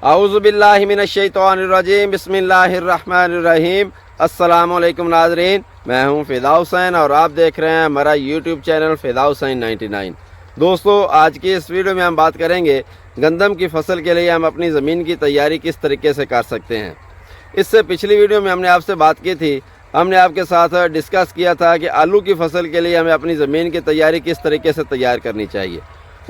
अऊज़ु बिल्लाहि मिनश्शैतानिर्रजीम बिस्मिल्लाहिर्रहमानिर्रहीम। अस्सलामु अलैकुम नाज़रीन, मैं हूं फ़िदा हुसैन और आप देख रहे हैं हमारा यूट्यूब चैनल फ़िदा हुसैन 99। दोस्तों, आज की इस वीडियो में हम बात करेंगे गंदम की फसल के लिए हम अपनी ज़मीन की तैयारी किस तरीके से कर सकते हैं। इससे पिछली वीडियो में हमने आपसे बात की थी, हमने आपके साथ डिस्कस किया था कि आलू की फसल के लिए हमें अपनी ज़मीन की तैयारी किस तरीके से तैयार करनी चाहिए।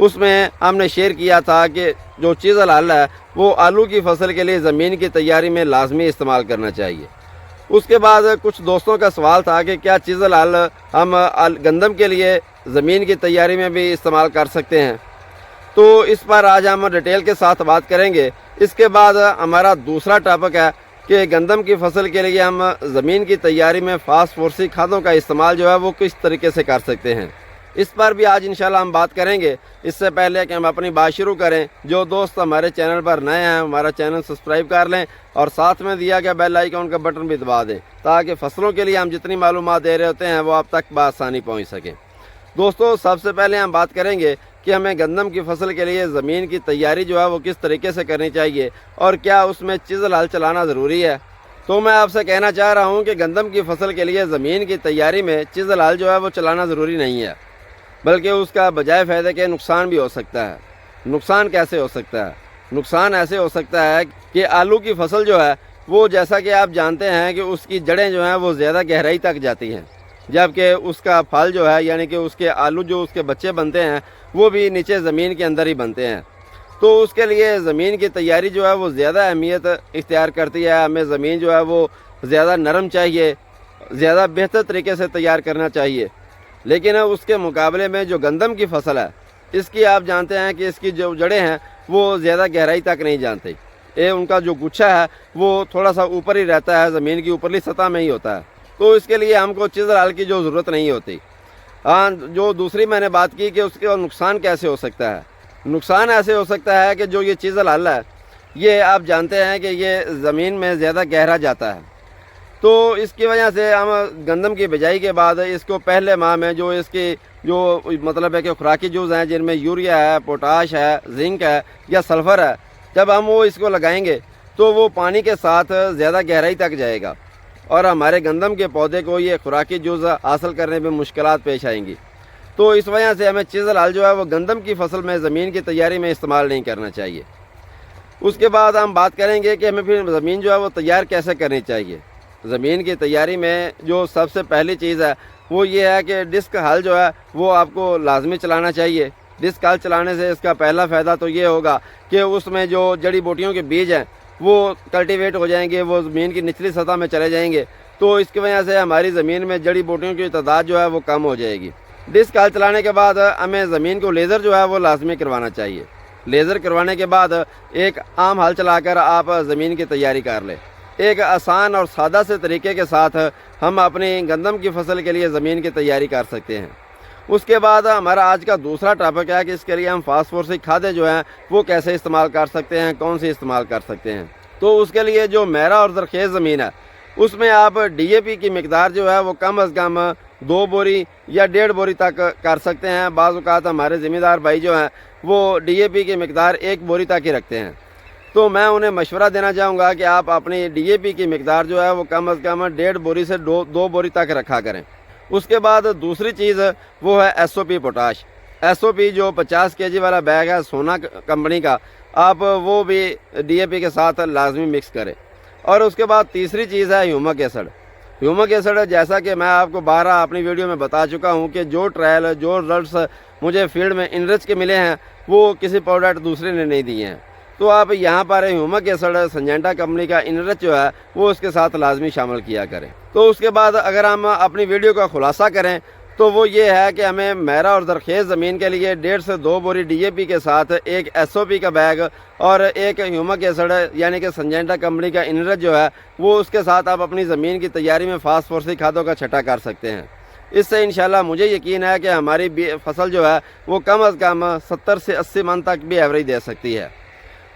उसमें हमने शेयर किया था कि जो चीज़ल हल है वो आलू की फसल के लिए ज़मीन की तैयारी में लाजमी इस्तेमाल करना चाहिए। उसके बाद कुछ दोस्तों का सवाल था कि क्या चीज़ल हल हम गंदम के लिए ज़मीन की तैयारी में भी इस्तेमाल कर सकते हैं। तो इस पर आज हम डिटेल के साथ बात करेंगे। इसके बाद हमारा दूसरा टॉपिक है कि गंदम की फसल के लिए हम ज़मीन की तैयारी में फास्फोरसी खादों का इस्तेमाल जो है वो किस तरीके से कर सकते हैं। इस पर भी आज इंशाल्लाह हम बात करेंगे। इससे पहले कि हम अपनी बात शुरू करें, जो दोस्त हमारे चैनल पर नए हैं हमारा चैनल सब्सक्राइब कर लें और साथ में दिया गया बेल आइकन का बटन भी दबा दें, ताकि फसलों के लिए हम जितनी मालूमात दे रहे होते हैं वो आप तक बआसानी पहुँच सकें। दोस्तों, सबसे पहले हम बात करेंगे कि हमें गंदम की फसल के लिए ज़मीन की तैयारी जो है वो किस तरीके से करनी चाहिए और क्या उसमें चीज़ल हल चलाना ज़रूरी है। तो मैं आपसे कहना चाह रहा हूँ कि गंदम की फसल के लिए ज़मीन की तैयारी में चीज़ल हल जो है वो चलाना ज़रूरी नहीं है, बल्कि उसका बजाय फ़ायदे के नुकसान भी हो सकता है। नुकसान कैसे हो सकता है? नुकसान ऐसे हो सकता है कि आलू की फसल जो है वो, जैसा कि आप जानते हैं कि उसकी जड़ें जो हैं वो ज़्यादा गहराई तक जाती हैं, जबकि उसका फल जो है यानी कि उसके आलू जो उसके बच्चे बनते हैं वो भी नीचे ज़मीन के अंदर ही बनते हैं। तो उसके लिए ज़मीन की तैयारी जो है वो ज़्यादा अहमियत इख्तियार करती है। हमें ज़मीन जो है वो ज़्यादा नरम चाहिए, ज़्यादा बेहतर तरीके से तैयार करना चाहिए। लेकिन उसके मुकाबले में जो गंदम की फसल है, इसकी आप जानते हैं कि इसकी जो जड़ें हैं वो ज़्यादा गहराई तक नहीं जानती। ये उनका जो गुच्छा है वो थोड़ा सा ऊपर ही रहता है, ज़मीन की ऊपरली सतह में ही होता है। तो इसके लिए हमको चीज़ल हल की जो ज़रूरत नहीं होती। हाँ, जो दूसरी मैंने बात की कि उसके नुकसान कैसे हो सकता है। नुकसान ऐसे हो सकता है कि जो ये चीज़ल हल है ये आप जानते हैं कि ये ज़मीन में ज़्यादा गहरा जाता है। तो इसकी वजह से हम गंदम की बिजाई के बाद इसको पहले माह में जो इसकी जो मतलब है कि खुराकी जुज़ हैं जिनमें यूरिया है, पोटाश है, जिंक है या सल्फ़र है, जब हम वो इसको लगाएंगे तो वो पानी के साथ ज़्यादा गहराई तक जाएगा और हमारे गंदम के पौधे को ये खुराकी जुज़ हासिल करने में मुश्किलात पेश आएंगी। तो इस वजह से हमें चीज़ल हल जो है वो गंदम की फसल में ज़मीन की तैयारी में इस्तेमाल नहीं करना चाहिए। उसके बाद हम बात करेंगे कि हमें फिर ज़मीन जो है वो तैयार कैसे करनी चाहिए। ज़मीन की तैयारी में जो सबसे पहली चीज़ है वो ये है कि डिस्क हल जो है वो आपको लाजमी चलाना चाहिए। डिस्क हल चलाने से इसका पहला फ़ायदा तो ये होगा कि उसमें जो जड़ी बूटियों के बीज हैं वो कल्टीवेट हो जाएंगे, वो ज़मीन की निचली सतह में चले जाएंगे। तो इसकी वजह से हमारी ज़मीन में जड़ी बूटियों की तादाद जो है वो कम हो जाएगी। डिस्क हल चलाने के बाद हमें ज़मीन को लेज़र जो है वो लाजमी करवाना चाहिए। लेज़र करवाने के बाद एक आम हल चलाकर आप ज़मीन की तैयारी कर लें। एक आसान और सादा से तरीके के साथ हम अपनी गंदम की फसल के लिए ज़मीन की तैयारी कर सकते हैं। उसके बाद हमारा आज का दूसरा टॉपिक है कि इसके लिए हम फास्फोरसी खादें जो हैं वो कैसे इस्तेमाल कर सकते हैं, कौन सी इस्तेमाल कर सकते हैं। तो उसके लिए जो मैरा और ज़रख़ेज़ ज़मीन है उसमें आप DAP की मिकदार जो है वो कम अज़ कम 2 बोरी या 1.5 बोरी तक कर सकते हैं। बाज़ औक़ात हमारे ज़मींदार भाई जो हैं वो DAP की मिकदार 1 बोरी तक ही रखते हैं। तो मैं उन्हें मशवरा देना चाहूँगा कि आप अपनी DAP की मिकदार जो है वो कम अज़ कम 1.5 बोरी से 2 बोरी तक रखा करें। उसके बाद दूसरी चीज़ वो है SOP पोटाश। SOP जो 50 kg वाला बैग है सोना कंपनी का, आप वो भी DAP के साथ लाजमी मिक्स करें। और उसके बाद तीसरी चीज़ है ह्यूमिक एसिड। ह्यूमिक एसिड, जैसा कि मैं आपको 12 अपनी वीडियो में बता चुका हूँ कि जो ट्रायल जो रिजल्ट्स मुझे फील्ड में इनरिच के मिले हैं वो किसी प्रोडक्ट दूसरे ने नहीं दिए हैं। तो आप यहाँ पर ह्यूमिक एसिड सिंजेंटा कंपनी का इनरिच जो है वो उसके साथ लाजमी शामिल किया करें। तो उसके बाद अगर हम अपनी वीडियो का खुलासा करें तो वो ये है कि हमें मैरा और ज़रख़ेज़ ज़मीन के लिए 1.5 से 2 बोरी DAP के साथ एक SOP का बैग और एक ह्यूमिक एसिड यानी कि सिंजेंटा कंपनी का इनरिच जो है वो उसके साथ आप अपनी ज़मीन की तैयारी में फास्फोरसी खादों का छटा कर सकते हैं। इससे इंशाल्लाह मुझे यकीन है कि हमारी फसल जो है वो कम अज़ कम 70 से 80 मन तक भी एवरेज दे सकती है।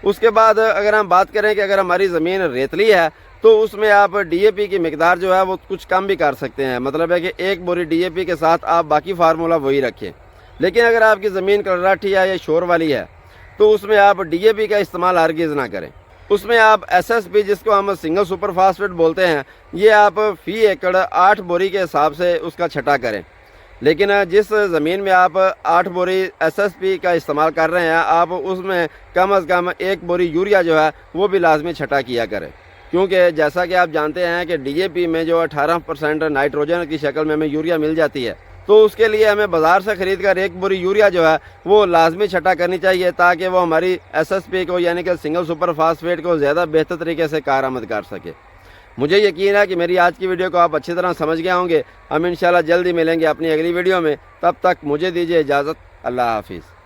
उसके बाद अगर हम बात करें कि अगर हमारी ज़मीन रेतली है तो उसमें आप DAP की मिकदार जो है वो कुछ कम भी कर सकते हैं। मतलब है कि 1 बोरी DAP के साथ आप बाकी फार्मूला वही रखें। लेकिन अगर आपकी ज़मीन कलराठी है या शोर वाली है तो उसमें आप DAP का इस्तेमाल हरगिज़ ना करें। اس میں آپ ایس ایس پی جس کو ہم سنگل سپر فاسفیٹ بولتے ہیں، یہ آپ فی ایکڑ 8 بوری کے حساب سے اس کا چھٹا کریں۔ لیکن جس زمین میں آپ 8 بوری ایس ایس پی کا استعمال کر رہے ہیں، آپ اس میں کم از کم 1 بوری یوریا جو ہے وہ بھی لازمی چھٹا کیا کریں، کیونکہ جیسا کہ آپ جانتے ہیں کہ ڈی اے پی میں جو 18% نائٹروجن کی شکل میں ہمیں یوریا مل جاتی ہے، تو اس کے لیے ہمیں بازار سے خرید کر 1 بوری یوریا جو ہے وہ لازمی چھٹا کرنی چاہیے، تاکہ وہ ہماری ایس ایس پی کو یعنی کہ سنگل سپر فاسفیٹ کو زیادہ بہتر طریقے سے کارآمد کر سکے۔ مجھے یقین ہے کہ میری آج کی ویڈیو کو آپ اچھی طرح سمجھ گئے ہوں گے۔ ہم انشاءاللہ جلدی ملیں گے اپنی اگلی ویڈیو میں، تب تک مجھے دیجیے اجازت۔ اللہ حافظ۔